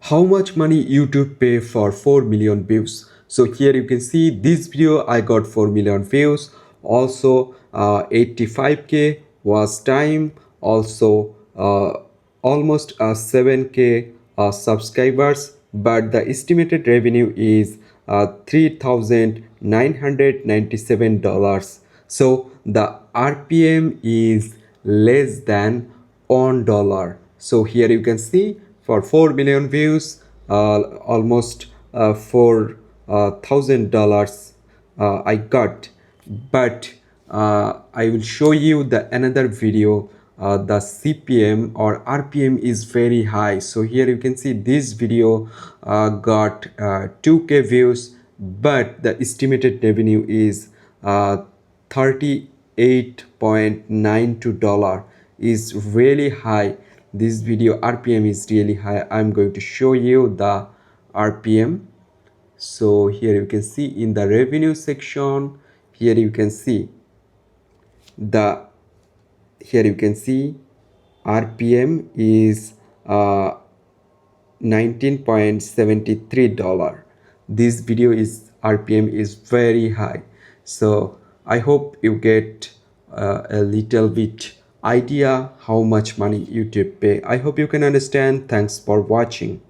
how much money YouTube pay for 4 million views. So here you can see this video I got 4 million views. Also 85k was time. Also almost 7k subscribers, but the estimated revenue is $3,997. So the RPM is less than $1. So here you can see for 4 million views, almost $4,000 I got. But I will show you the another video. The CPM or RPM is very high. So here you can see this video got 2k views, but the estimated revenue is $38.92 is really high. This video RPM is really high. I'm going to show you the RPM. So here you can see in the revenue section, here you can see the RPM is $19.73. This video is RPM is very high. So I hope you get a little bit idea how much money YouTube pay. I hope you can understand. Thanks for watching.